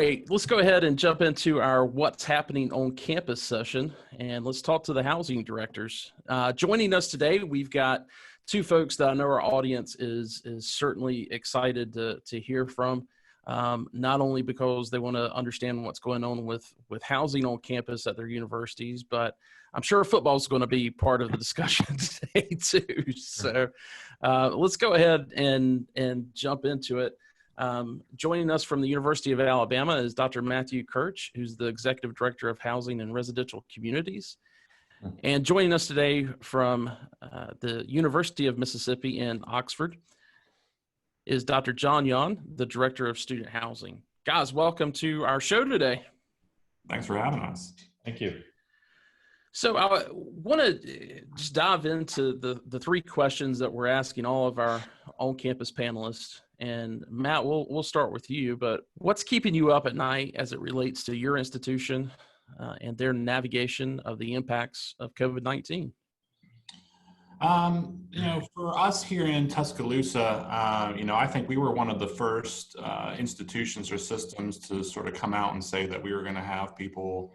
right, let's go ahead and jump into our What's Happening on Campus session, and let's talk to the housing directors. Joining us today, we've got two folks that I know our audience is certainly excited to hear from, not only because they want to understand what's going on with housing on campus at their universities, but I'm sure football is going to be part of the discussion today too. So let's go ahead and jump into it. Joining us from the University of Alabama is Dr. Matthew Kerch, who's the Executive Director of Housing and Residential Communities. And joining us today from the University of Mississippi in Oxford is Dr. Yaun, the Director of Student Housing. Guys, welcome to our show today. Thanks for having us. Thank you. So I want to just dive into the three questions that we're asking all of our on-campus panelists. And Matt, we'll start with you, but what's keeping you up at night as it relates to your institution and their navigation of the impacts of COVID-19? For us here in Tuscaloosa, I think we were one of the first institutions or systems to sort of come out and say that we were going to have people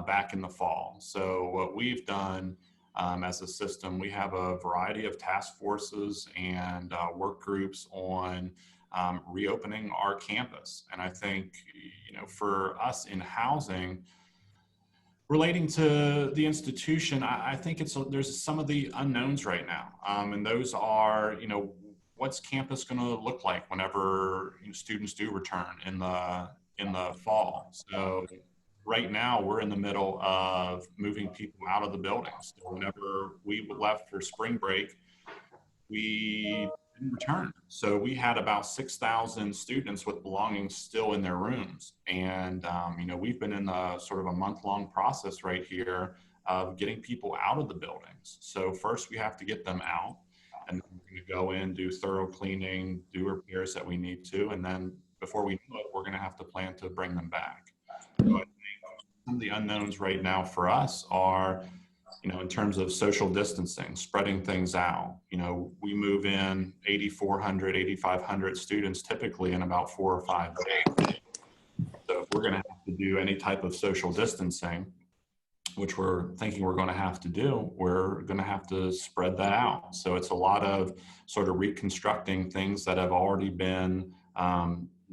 back in the fall. So what we've done as a system, we have a variety of task forces and work groups on reopening our campus. And I think, for us in housing, relating to the institution, I think there's some of the unknowns right now. And those are, what's campus going to look like whenever students do return in the fall. So right now, we're in the middle of moving people out of the buildings. So whenever we left for spring break, we didn't return. So we had about 6,000 students with belongings still in their rooms. And, we've been in a sort of a month-long process right here of getting people out of the buildings. So first we have to get them out, and then we're going to go in, do thorough cleaning, do repairs that we need to. And then before we know it, we're going to have to plan to bring them back. So I think some of the unknowns right now for us are, in terms of social distancing, spreading things out. We move in 8,400, 8,500 students typically in about 4 or 5 days. So if we're going to have to do any type of social distancing, which we're thinking we're going to have to do, we're going to have to spread that out. So it's a lot of sort of reconstructing things that have already been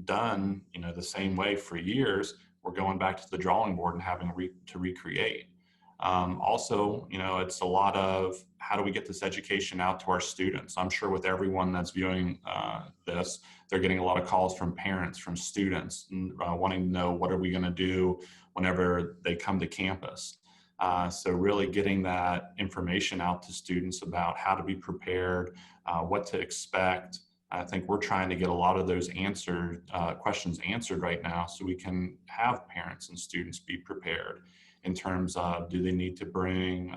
done, the same way for years. We're going back to the drawing board and having to recreate. Also, it's a lot of how do we get this education out to our students? I'm sure with everyone that's viewing this, they're getting a lot of calls from parents, from students, wanting to know what are we going to do whenever they come to campus. So really getting that information out to students about how to be prepared, what to expect. I think we're trying to get a lot of those questions answered right now so we can have parents and students be prepared in terms of, do they need to bring,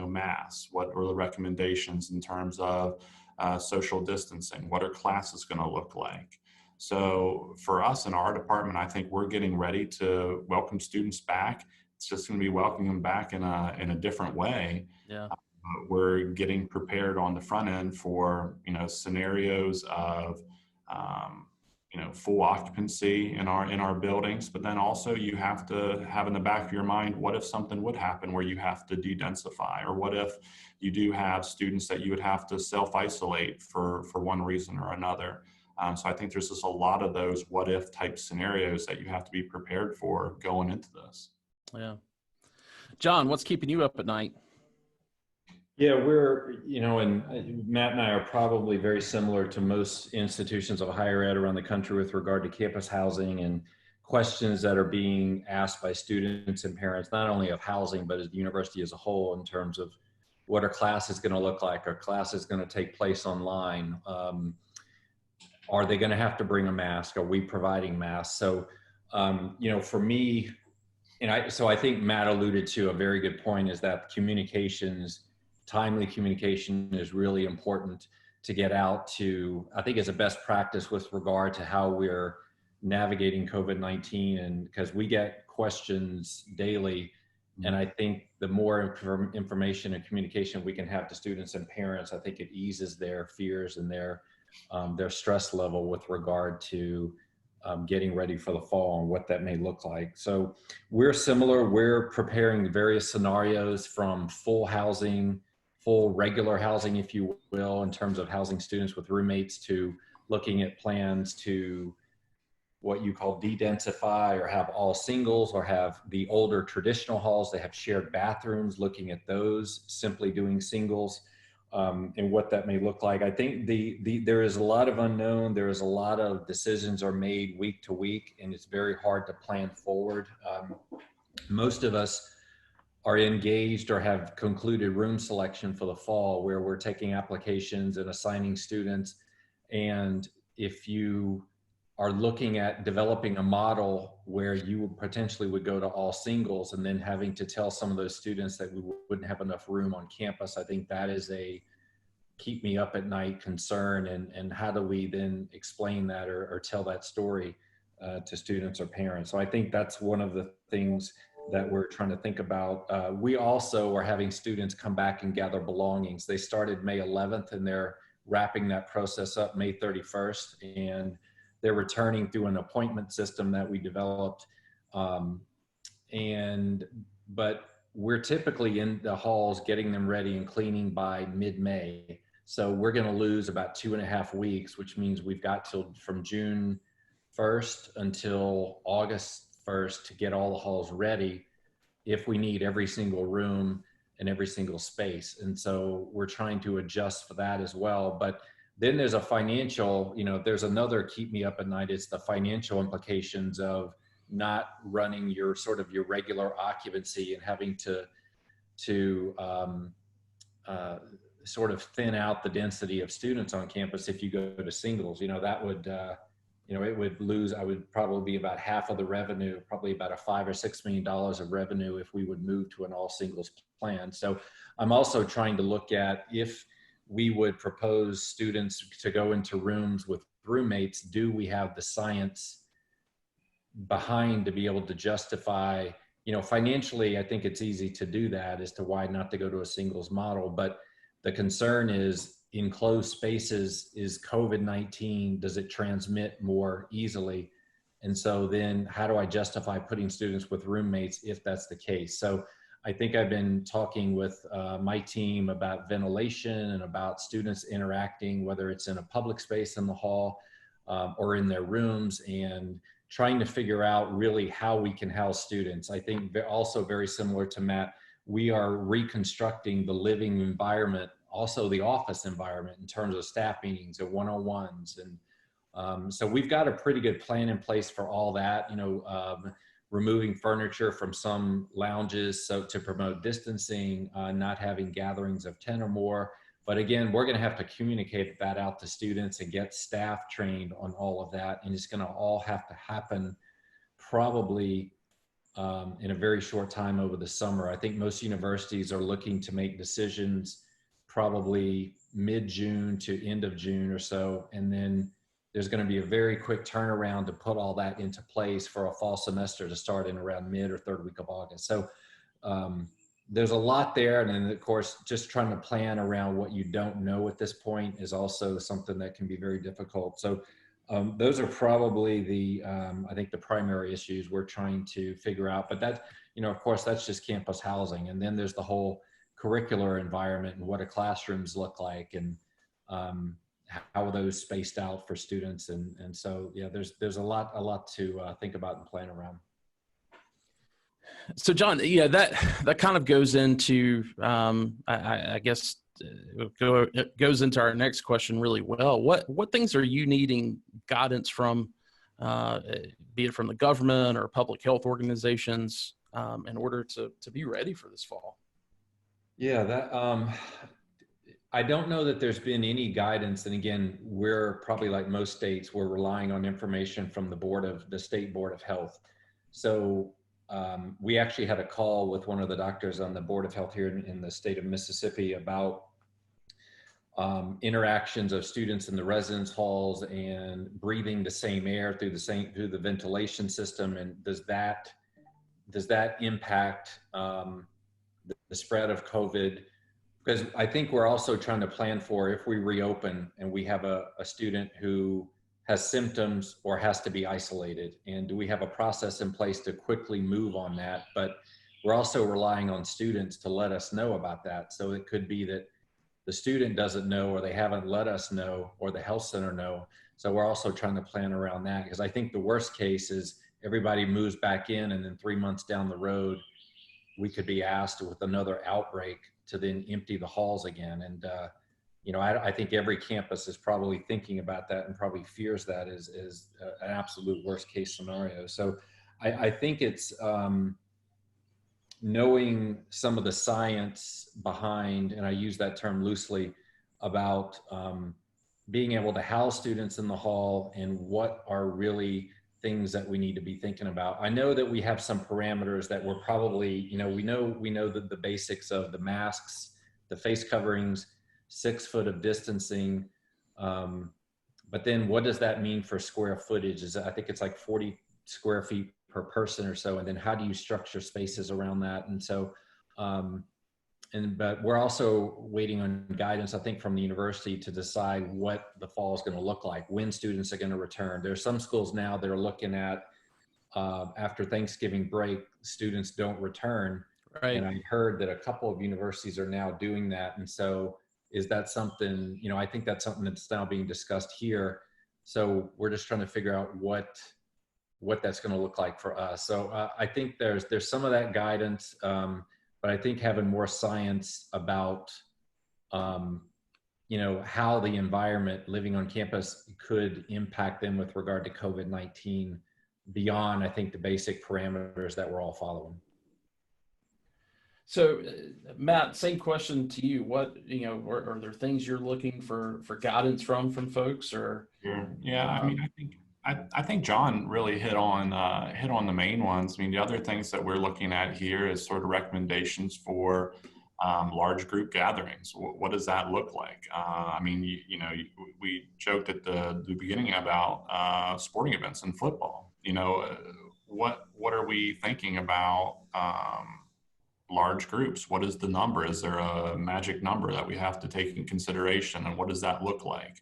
masks? What are the recommendations in terms of social distancing? What are classes going to look like? So for us in our department, I think we're getting ready to welcome students back. It's just going to be welcoming them back in a different way. Yeah. We're getting prepared on the front end for, scenarios of, full occupancy in our buildings, but then also you have to have in the back of your mind, what if something would happen where you have to de-densify, or what if you do have students that you would have to self-isolate for one reason or another. So I think there's just a lot of those what if type scenarios that you have to be prepared for going into this. Yeah. John, what's keeping you up at night? Yeah, we're, and Matt and I are probably very similar to most institutions of higher ed around the country with regard to campus housing and questions that are being asked by students and parents, not only of housing, but as the university as a whole, in terms of what are classes going to look like? Are classes going to take place online? Are they going to have to bring a mask? Are we providing masks? So, for me, so I think Matt alluded to a very good point, is that timely communication is really important to get out to, I think, as a best practice with regard to how we're navigating COVID-19, and because we get questions daily. And I think the more information and communication we can have to students and parents, I think it eases their fears and their stress level with regard to getting ready for the fall and what that may look like. So we're similar. We're preparing various scenarios from full housing, full regular housing, if you will, in terms of housing students with roommates, to looking at plans to what you call de-densify, or have all singles, or have the older traditional halls. They have shared bathrooms, looking at those, simply doing singles, and what that may look like. I think there is a lot of unknown. There is a lot of decisions are made week to week, and it's very hard to plan forward. Most of us are engaged or have concluded room selection for the fall, where we're taking applications and assigning students. And if you are looking at developing a model where you potentially would go to all singles, and then having to tell some of those students that we wouldn't have enough room on campus, I think that is a keep me up at night concern. And how do we then explain that or tell that story to students or parents? So I think that's one of the things that we're trying to think about. We also are having students come back and gather belongings. They started May 11th, and they're wrapping that process up May 31st. And they're returning through an appointment system that we developed. But we're typically in the halls getting them ready and cleaning by mid-May. So we're going to lose about 2.5 weeks, which means we've got from June 1st until August 1st to get all the halls ready, if we need every single room and every single space. And so we're trying to adjust for that as well. But then there's a financial, there's another keep me up at night. It's the financial implications of not running your regular occupancy and having to sort of thin out the density of students on campus. If you go to singles, that would, it would lose, I would probably be about half of the revenue, probably about a $5 or $6 million of revenue if we would move to an all singles plan. So I'm also trying to look at, if we would propose students to go into rooms with roommates, do we have the science behind to be able to justify, financially, I think it's easy to do that as to why not to go to a singles model. But the concern is, in closed spaces, is COVID-19, does it transmit more easily? And so then how do I justify putting students with roommates if that's the case? So I think I've been talking with my team about ventilation and about students interacting, whether it's in a public space in the hall or in their rooms, and trying to figure out really how we can house students. I think also very similar to Matt, we are reconstructing the living environment, also the office environment, in terms of staff meetings and one-on-ones. And so we've got a pretty good plan in place for all that, removing furniture from some lounges so to promote distancing, not having gatherings of 10 or more. But again, we're going to have to communicate that out to students and get staff trained on all of that. And it's going to all have to happen probably in a very short time over the summer. I think most universities are looking to make decisions probably mid-June to end of June or so. And then there's going to be a very quick turnaround to put all that into place for a fall semester to start in around mid or third week of August. So there's a lot there. And then of course, just trying to plan around what you don't know at this point is also something that can be very difficult. So those are probably I think the primary issues we're trying to figure out. But that, of course, that's just campus housing. And then there's the whole curricular environment and what do classrooms look like, and how are those spaced out for students. And so, yeah, there's a lot to think about and plan around. So John, yeah, that kind of goes into, I guess, it goes into our next question really well. What things are you needing guidance from, be it from the government or public health organizations, in order to be ready for this fall? Yeah, that I don't know that there's been any guidance. And again, we're probably like most states, we're relying on information from the State Board of Health. So we actually had a call with one of the doctors on the Board of Health here in the state of Mississippi about interactions of students in the residence halls and breathing the same air through the ventilation system. And does that impact the spread of COVID? Because I think we're also trying to plan for, if we reopen and we have a student who has symptoms or has to be isolated? And do we have a process in place to quickly move on that? But we're also relying on students to let us know about that. So it could be that the student doesn't know, or they haven't let us know, or the health center know. So we're also trying to plan around that, because I think the worst case is everybody moves back in, and then 3 months down the road, we could be asked with another outbreak to then empty the halls again. And, you know, I think every campus is probably thinking about that and probably fears that is an absolute worst case scenario. So I think it's knowing some of the science behind, and I use that term loosely, about being able to house students in the hall and what are really things that we need to be thinking about. I know that we have some parameters that we're probably, you know, we know that the basics of the masks, the face coverings, 6 foot of distancing. But then what does that mean for square footage? I think it's like 40 square feet per person or so. And then how do you structure spaces around that? And so, but we're also waiting on guidance, I think, from the university to decide what the fall is going to look like, when students are going to return. There's some schools now that are looking at after Thanksgiving break, students don't return. Right. And I heard that a couple of universities are now doing that. And so is that something, you know, I think that's something that's now being discussed here. So we're just trying to figure out what that's going to look like for us. So I think there's some of that guidance, but I think having more science about, you know, how the environment living on campus could impact them with regard to COVID-19 beyond, I think, the basic parameters that we're all following. So, Matt, same question to you. What, you know, are there things you're looking for guidance from folks, or? Sure. Yeah, I mean, I think John really hit on the main ones. I mean, the other things that we're looking at here is sort of recommendations for large group gatherings. What does that look like? I mean, you know, we joked at the beginning about sporting events and football. You know, what are we thinking about large groups? What is the number? Is there a magic number that we have to take in consideration, and what does that look like?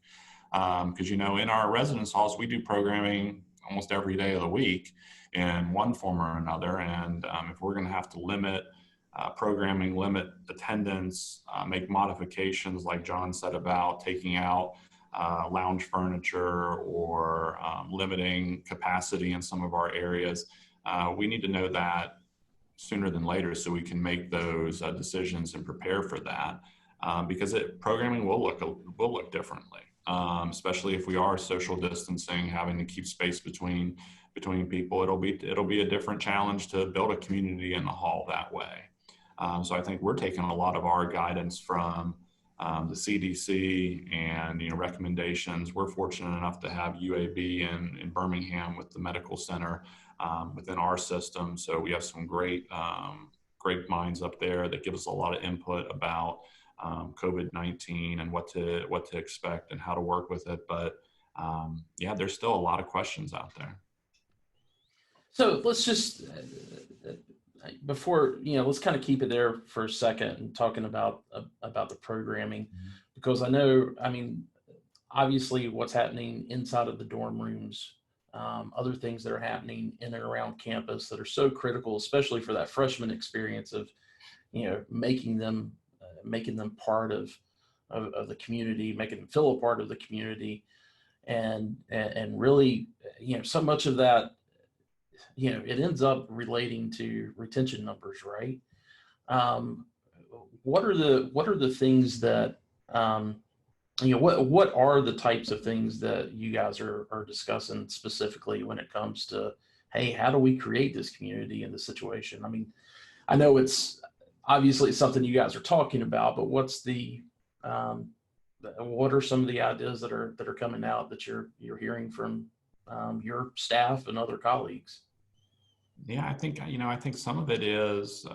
Because, you know, in our residence halls, we do programming almost every day of the week in one form or another. And if we're going to have to limit programming, limit attendance, make modifications, like John said about taking out lounge furniture or limiting capacity in some of our areas, we need to know that sooner than later so we can make those decisions and prepare for that. Because programming will look differently. Especially if we are social distancing, having to keep space between people, it'll be a different challenge to build a community in the hall that way. So I think we're taking a lot of our guidance from the CDC and, you know, recommendations. We're fortunate enough to have UAB in Birmingham with the medical center within our system. So we have some great minds up there that give us a lot of input about COVID-19 and what to expect and how to work with it. But yeah, there's still a lot of questions out there. So let's just, before, you know, let's kind of keep it there for a second and talking about the programming, because I know, I mean, obviously what's happening inside of the dorm rooms, other things that are happening in and around campus that are so critical, especially for that freshman experience of, you know, making them part of the community, making them feel a part of the community, and really, you know, so much of that, you know, it ends up relating to retention numbers, right? What are the things that, you know, what are the types of things that you guys are discussing specifically when it comes to, hey, how do we create this community in this situation? I mean, I know it's obviously something you guys are talking about, but what are some of the ideas that are coming out that you're hearing from your staff and other colleagues? Yeah, I think some of it is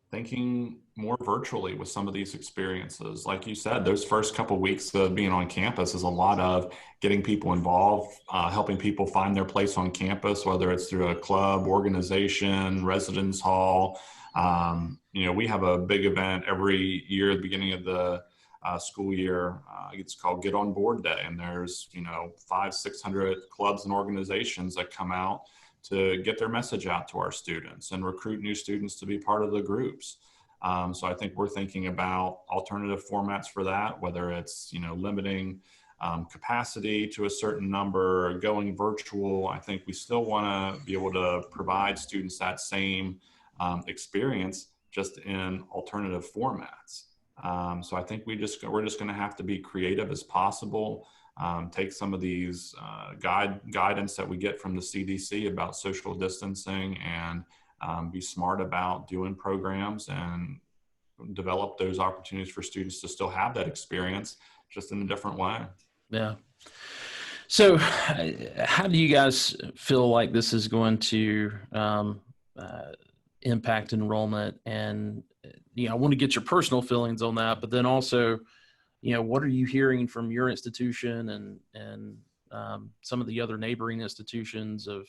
thinking more virtually with some of these experiences. Like you said, those first couple of weeks of being on campus is a lot of getting people involved, helping people find their place on campus, whether it's through a club, organization, residence hall. You know, we have a big event every year at the beginning of the school year. It's called Get On Board Day, and there's 500-600 clubs and organizations that come out to get their message out to our students and recruit new students to be part of the groups. So I think we're thinking about alternative formats for that, whether it's limiting capacity to a certain number, or going virtual. I think we still want to be able to provide students that same experience, just in alternative formats. So I think we're just going to have to be creative as possible. Take some of these guidance that we get from the CDC about social distancing, and be smart about doing programs and develop those opportunities for students to still have that experience, just in a different way. Yeah. So how do you guys feel like this is going to impact enrollment? And, I want to get your personal feelings on that, but then also, what are you hearing from your institution and some of the other neighboring institutions of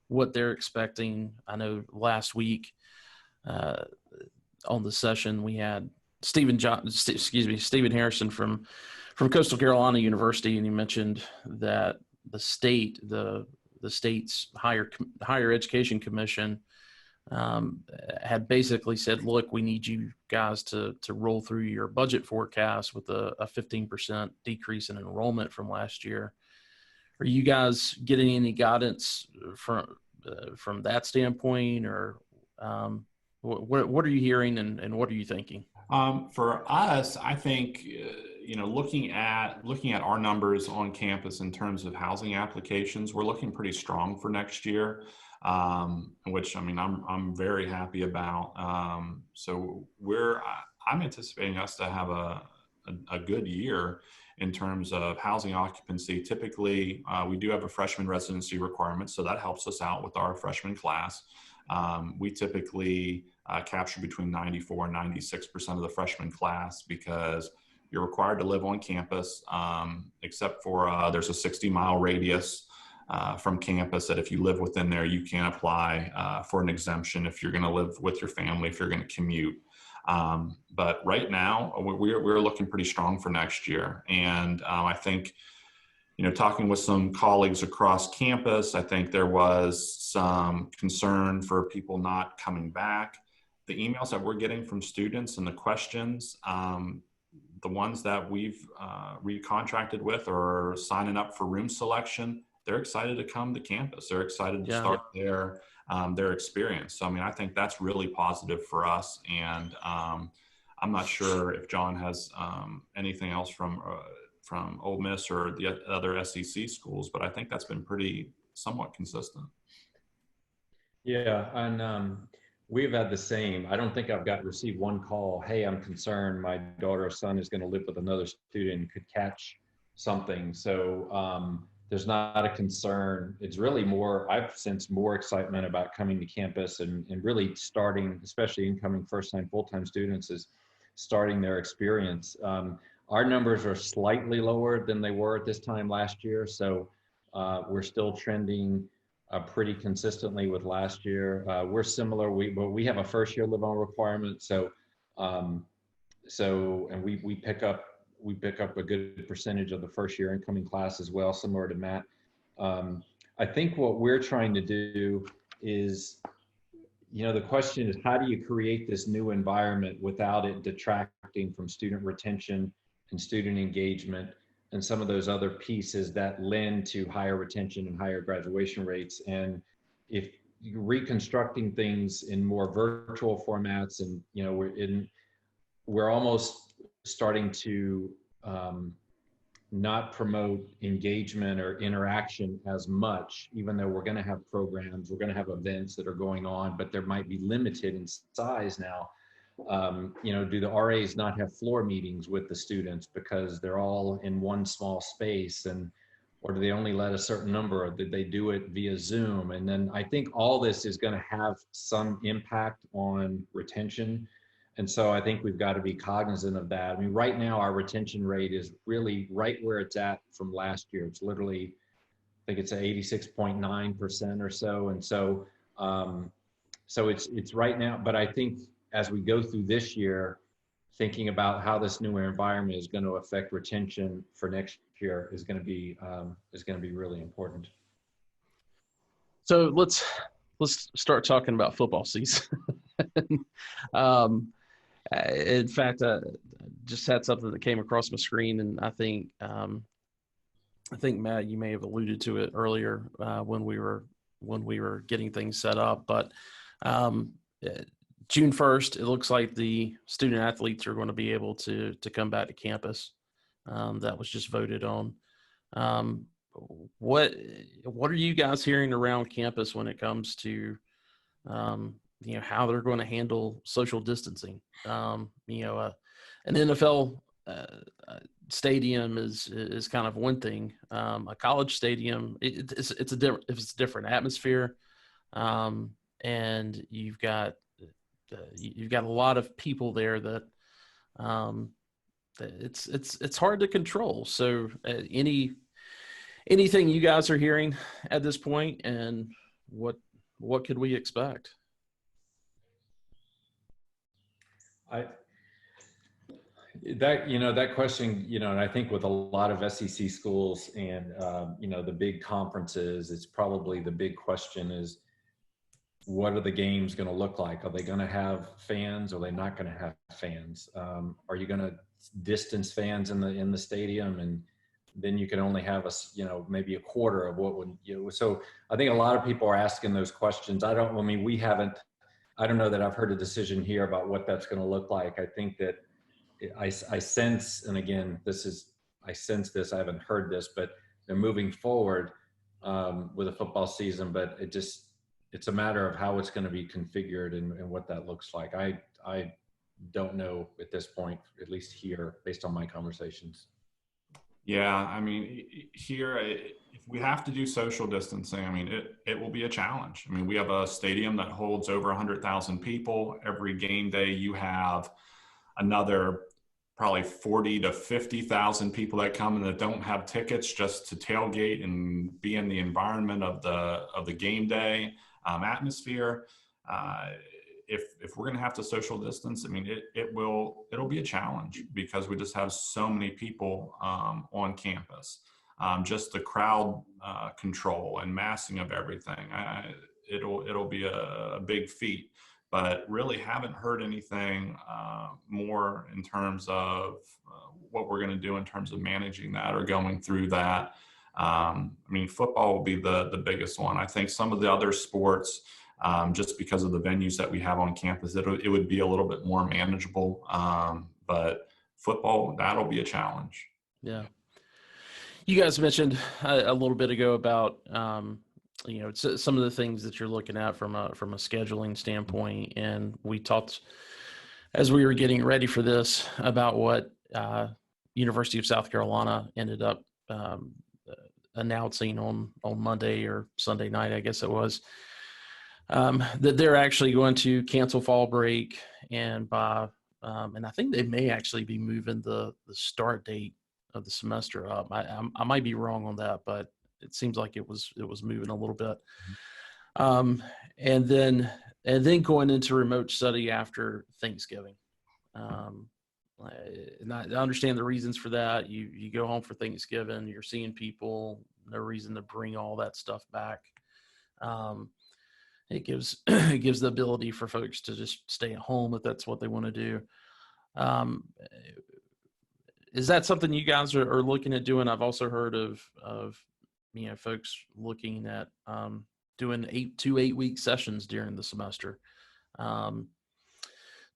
what they're expecting? I know last week on the session we had Stephen Harrison from Coastal Carolina University, and he mentioned that the state's higher education commission had basically said, look, we need you guys to roll through your budget forecast with a 15% decrease in enrollment from last year. Are you guys getting any guidance from that standpoint, or what are you hearing and what are you thinking? For us, I think, looking at our numbers on campus in terms of housing applications, we're looking pretty strong for next year, which I'm very happy about. So I'm anticipating us to have a good year in terms of housing occupancy. Typically, we do have a freshman residency requirement, so that helps us out with our freshman class. We typically capture between 94 and 96% of the freshman class, because you're required to live on campus, except for there's a 60-mile radius from campus that if you live within there, you can apply for an exemption if you're going to live with your family, if you're going to commute. But right now, we're looking pretty strong for next year. And I think, talking with some colleagues across campus, I think there was some concern for people not coming back. The emails that we're getting from students and the questions, the ones that we've recontracted with or signing up for room selection, they're excited to come to campus. They're excited to start their experience. So, I think that's really positive for us. And I'm not sure if John has anything else from Ole Miss or the other SEC schools, but I think that's been somewhat consistent. Yeah, and we've had the same. I don't think I've received one call, hey, I'm concerned my daughter or son is going to live with another student and could catch something. So there's not a concern. It's really more, I've sensed more excitement about coming to campus and really starting, especially incoming first-time full-time students, is starting their experience. Our numbers are slightly lower than they were at this time last year. So we're still trending pretty consistently with last year. We're similar, but we have a first year live on requirement. So we pick up a good percentage of the first year incoming class as well, similar to Matt. I think what we're trying to do is, the question is, how do you create this new environment without it detracting from student retention and student engagement and some of those other pieces that lend to higher retention and higher graduation rates? And if you're reconstructing things in more virtual formats, and we're almost starting to not promote engagement or interaction as much, even though we're going to have programs, we're going to have events that are going on, but they're might be limited in size now. Do the RAs not have floor meetings with the students because they're all in one small space, or do they only let a certain number, or did they do it via Zoom? And then I think all this is going to have some impact on retention. And so I think we've got to be cognizant of that. Right now our retention rate is really right where it's at from last year. It's literally, I think it's at 86.9% or so. And so, so it's right now, but I think as we go through this year, thinking about how this new environment is going to affect retention for next year is going to be really important. So let's start talking about football season. In fact, I just had something that came across my screen, and I think Matt, you may have alluded to it earlier when we were getting things set up. But June 1st, it looks like the student athletes are going to be able to come back to campus. That was just voted on. What are you guys hearing around campus when it comes to how they're going to handle social distancing? An NFL stadium is kind of one thing. A college stadium, it's a different atmosphere, and you've got a lot of people there that it's hard to control. So anything you guys are hearing at this point, and what could we expect? That question, and I think with a lot of SEC schools and, the big conferences, it's probably the big question is, what are the games going to look like? Are they going to have fans? Or are they not going to have fans? Are you going to distance fans in the stadium? And then you can only have maybe a quarter of what would, so I think a lot of people are asking those questions. I don't know that I've heard a decision here about what that's going to look like. I think that I sense, and again, I sense this, I haven't heard this, but they're moving forward with a football season, but it's a matter of how it's going to be configured and what that looks like. I don't know at this point, at least here, based on my conversations. Yeah, I mean, here, if we have to do social distancing, I mean, it will be a challenge. I mean, we have a stadium that holds over 100,000 people. Every game day, you have another probably 40 to 50,000 people that come and that don't have tickets just to tailgate and be in the environment of the game day atmosphere. If we're going to have to social distance, I mean, it'll be a challenge because we just have so many people on campus. Just the crowd control and massing of everything, it'll be a big feat. But really haven't heard anything more in terms of what we're going to do in terms of managing that or going through that. I mean, football will be the biggest one. I think some of the other sports, just because of the venues that we have on campus, it would be a little bit more manageable. But football, that'll be a challenge. Yeah. You guys mentioned a little bit ago about, some of the things that you're looking at from a scheduling standpoint. And we talked as we were getting ready for this about what University of South Carolina ended up announcing on Monday or Sunday night, I guess it was, that they're actually going to cancel fall break and I think they may actually be moving the start date of the semester up. I might be wrong on that, but it seems like it was moving a little bit. And then going into remote study after Thanksgiving. And I understand the reasons for that. You go home for Thanksgiving, you're seeing people, no reason to bring all that stuff back. It gives the ability for folks to just stay at home if that's what they want to do. Is that something you guys are looking at doing? I've also heard of folks looking at doing 2 8-week sessions during the semester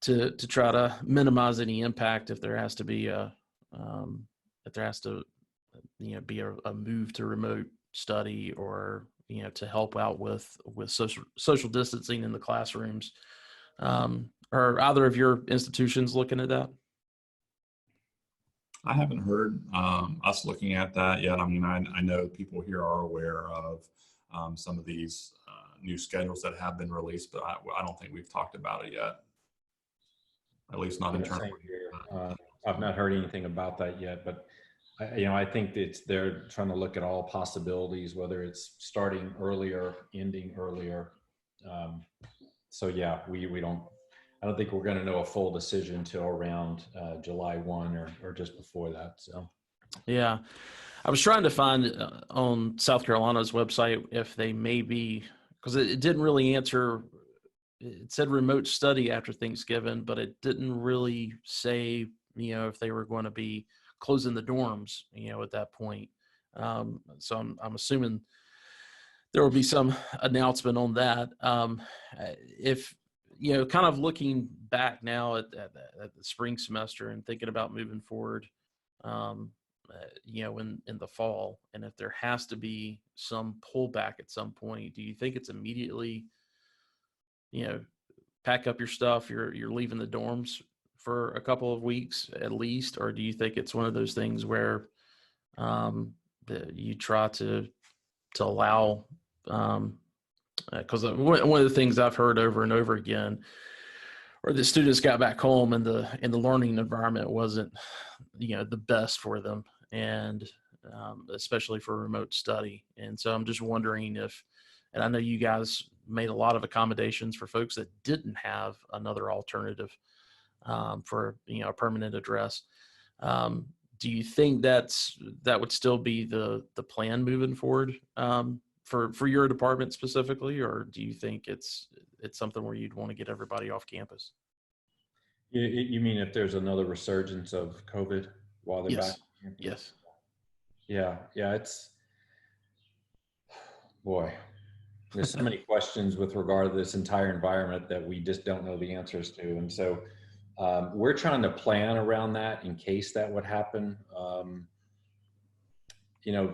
to try to minimize any impact if there has to be be a move to remote study or to help out with social distancing in the classrooms. Are either of your institutions looking at that? I haven't heard us looking at that yet. I mean, I know people here are aware of some of these new schedules that have been released, but I don't think we've talked about it yet. At least not internally. I've not heard anything about that yet, but I think they're trying to look at all possibilities, whether it's starting earlier, ending earlier. So yeah, we don't. I don't think we're going to know a full decision until around July 1 or just before that. So, Yeah. I was trying to find on South Carolina's website if they may be, because it didn't really answer. It said remote study after Thanksgiving, but it didn't really say, if they were going to be closing the dorms, at that point. So I'm assuming there will be some announcement on that. If, kind of looking back now at the spring semester and thinking about moving forward, in the fall, and if there has to be some pullback at some point, do you think it's immediately, pack up your stuff, you're leaving the dorms for a couple of weeks at least, or do you think it's one of those things where that you try to allow, because one of the things I've heard over and over again, or the students got back home and the learning environment wasn't, the best for them, and especially for remote study. And so I'm just wondering if, and I know you guys made a lot of accommodations for folks that didn't have another alternative for, a permanent address. Do you think that would still be the plan moving forward for your department specifically, or do you think it's something where you'd want to get everybody off campus? you mean if there's another resurgence of COVID while they're back? Yes. Yes. Yeah. It's, boy, there's so many questions with regard to this entire environment that we just don't know the answers to. And so we're trying to plan around that in case that would happen.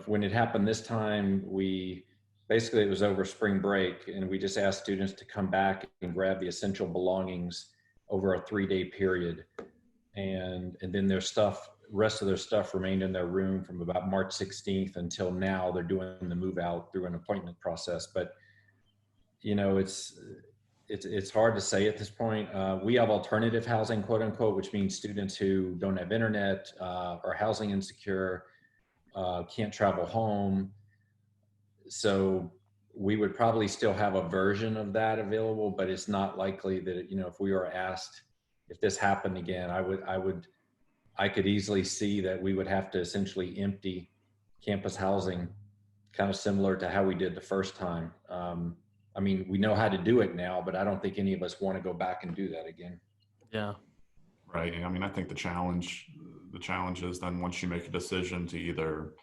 When it happened this time, it was over spring break, and we just asked students to come back and grab the essential belongings over a 3-day period. And then rest of their stuff remained in their room from about March 16th until now. They're doing the move out through an appointment process. But, it's hard to say at this point. We have alternative housing, quote unquote, which means students who don't have internet, are housing insecure, can't travel home. So we would probably still have a version of that available, but it's not likely that, if we were asked if this happened again, I could easily see that we would have to essentially empty campus housing, kind of similar to how we did the first time. We know how to do it now, but I don't think any of us want to go back and do that again. Yeah. Right. I think the challenge is then once you make a decision to either,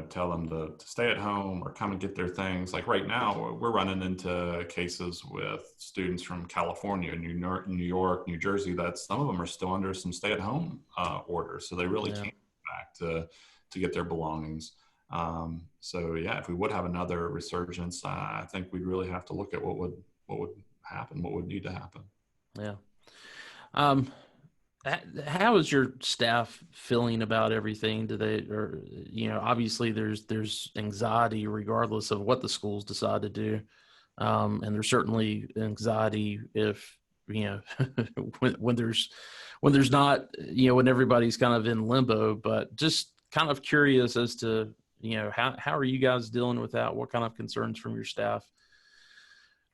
tell them to stay at home or come and get their things. Like right now, we're running into cases with students from California, New York, New Jersey, that some of them are still under some stay-at-home orders. So they really can't go back to get their belongings. If we would have another resurgence, I think we'd really have to look at what would happen, what would need to happen. Yeah. How is your staff feeling about everything? Do they, or, obviously there's anxiety regardless of what the schools decide to do. And there's certainly anxiety if, when there's not, when everybody's kind of in limbo, but just kind of curious as to, how are you guys dealing with that? What kind of concerns from your staff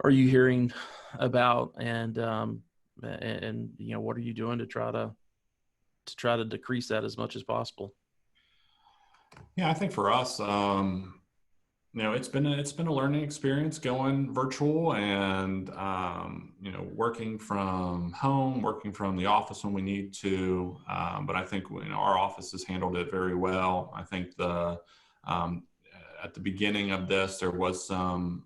are you hearing about? And what are you doing to try to decrease that as much as possible? Yeah, I think for us, it's been a learning experience going virtual and working from home, working from the office when we need to. But I think our office has handled it very well. I think at the beginning of this, there was some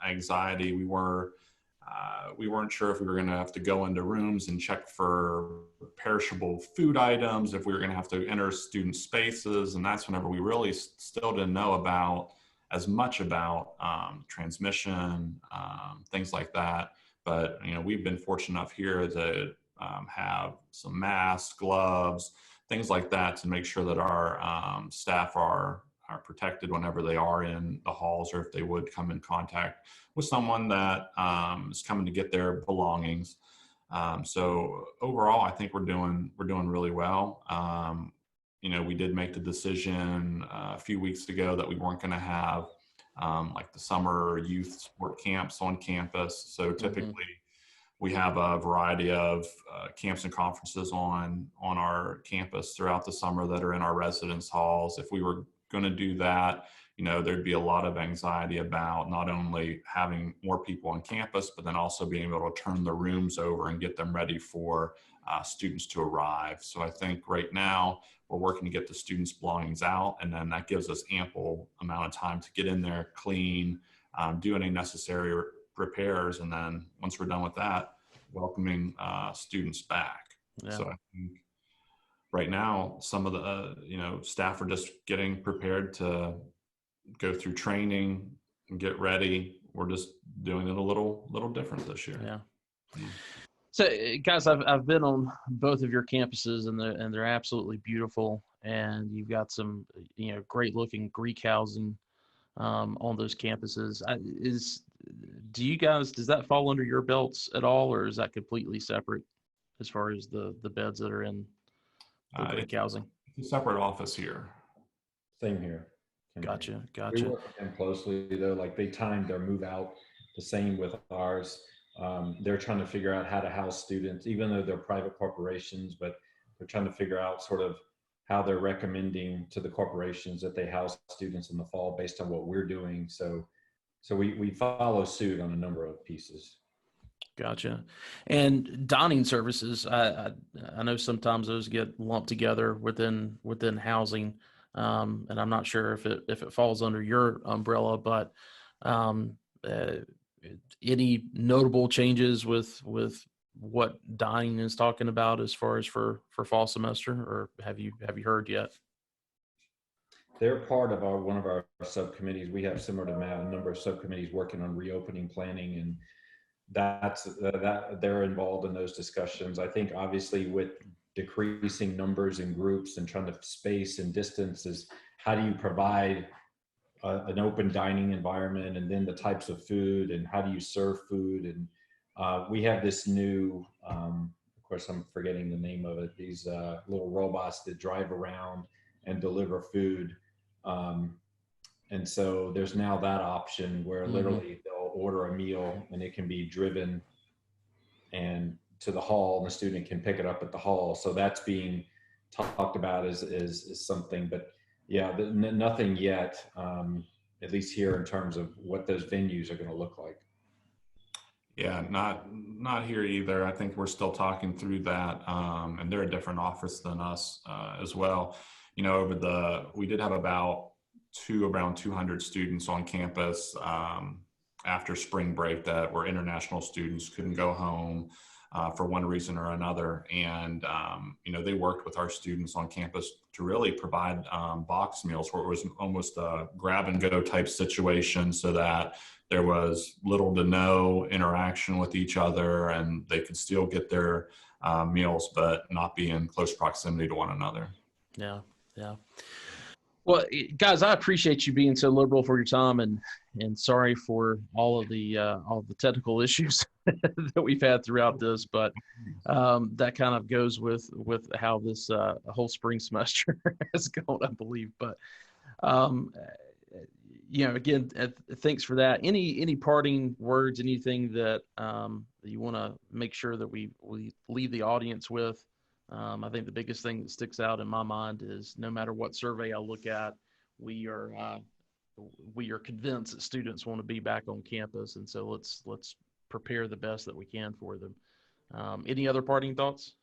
anxiety. We weren't sure if we were going to have to go into rooms and check for perishable food items, if we were going to have to enter student spaces. And that's whenever we really still didn't know as much about transmission, things like that. But, we've been fortunate enough here to have some masks, gloves, things like that to make sure that our staff are protected whenever they are in the halls, or if they would come in contact with someone that is coming to get their belongings. So overall, I think we're doing really well. We did make the decision a few weeks ago that we weren't going to have like the summer youth sport camps on campus. So typically we have a variety of camps and conferences on our campus throughout the summer that are in our residence halls. If we were going to do that, there'd be a lot of anxiety about not only having more people on campus, but then also being able to turn the rooms over and get them ready for students to arrive. So I think right now we're working to get the students' belongings out, and then that gives us ample amount of time to get in there, clean, do any necessary repairs, and then once we're done with that, welcoming students back. Yeah. So I think right now some of the staff are just getting prepared to go through training and get ready. We're just doing it a little different this year. Yeah. So guys, I've been on both of your campuses, and they're absolutely beautiful, and you've got some great looking Greek housing on those campuses. Does that fall under your belts at all, or is that completely separate as far as the beds that are in the Greek housing? It's a separate office here. Same here. Gotcha. We work with them closely though. Like they timed their move out the same with ours. They're trying to figure out how to house students, even though they're private corporations, but they're trying to figure out sort of how they're recommending to the corporations that they house students in the fall based on what we're doing. So we follow suit on a number of pieces. Gotcha. And dining services, I know sometimes those get lumped together within housing, and I'm not sure if it falls under your umbrella, but any notable changes with what dining is talking about as far as for fall semester, or have you heard yet? They're part of one of our subcommittees. We have, similar to Matt, a number of subcommittees working on reopening planning, and that they're involved in those discussions. I think obviously with decreasing numbers and groups and trying to space and distances, how do you provide an open dining environment, and then the types of food, and how do you serve food? And we have this new, of course, I'm forgetting the name of it, these little robots that drive around and deliver food. And so there's now that option where literally they'll order a meal and it can be driven and to the hall, and the student can pick it up at the hall. So that's being talked about as something, but yeah, nothing yet, at least here in terms of what those venues are going to look like. Yeah, not here either. I think we're still talking through that, and they're a different office than us as well. We did have around 200 students on campus after spring break that were international students, couldn't go home for one reason or another. And, they worked with our students on campus to really provide box meals, where it was almost a grab and go type situation, so that there was little to no interaction with each other, and they could still get their meals, but not be in close proximity to one another. Yeah. Yeah. Well, guys, I appreciate you being so liberal for your time, and sorry for all of the technical issues that we've had throughout this, but that kind of goes with how this whole spring semester has gone, I believe. But again, thanks for that. Any parting words? Anything that you want to make sure that we leave the audience with? I think the biggest thing that sticks out in my mind is no matter what survey I look at, we are convinced that students want to be back on campus, and so let's prepare the best that we can for them. Any other parting thoughts?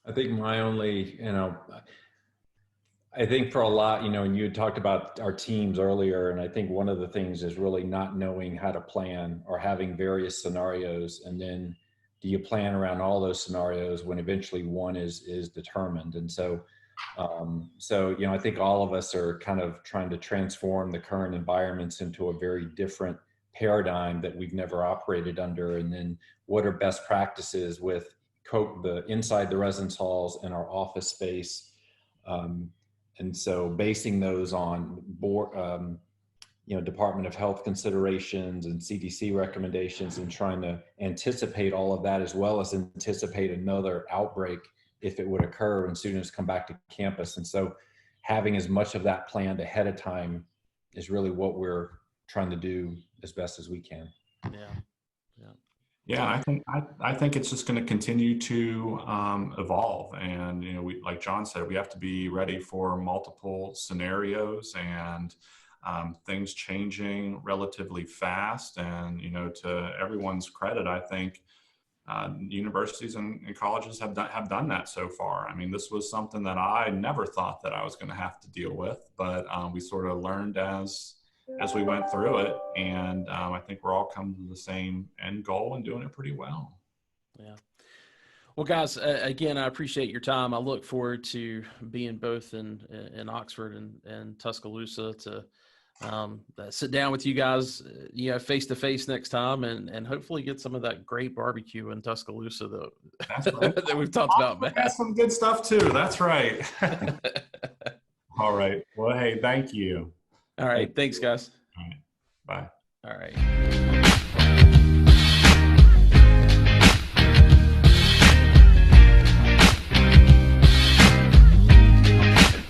I think my only, I think for a lot, and you had talked about our teams earlier, and I think one of the things is really not knowing how to plan, or having various scenarios, and then do you plan around all those scenarios when eventually one is determined? And so I think all of us are kind of trying to transform the current environments into a very different paradigm that we've never operated under. And then what are best practices with inside the residence halls and our office space? And so basing those on Department of Health considerations and CDC recommendations, and trying to anticipate all of that, as well as anticipate another outbreak if it would occur when students come back to campus. And so having as much of that planned ahead of time is really what we're trying to do as best as we can. Yeah. Yeah, I think it's just going to continue to evolve, and we, like John said, we have to be ready for multiple scenarios and things changing relatively fast. And to everyone's credit, I think universities and colleges have done that so far. I mean, this was something that I never thought that I was going to have to deal with, but we sort of learned as we went through it, and I think we're all coming to the same end goal and doing it pretty well. Yeah. Well, guys, again, I appreciate your time. I look forward to being both in Oxford and Tuscaloosa to sit down with you guys, face to face next time, and hopefully get some of that great barbecue in Tuscaloosa That's right. that we've talked about, Matt. That's some good stuff too. That's right. All right. Well, hey, thank you. All right. Thanks, guys. All right. Bye. All right.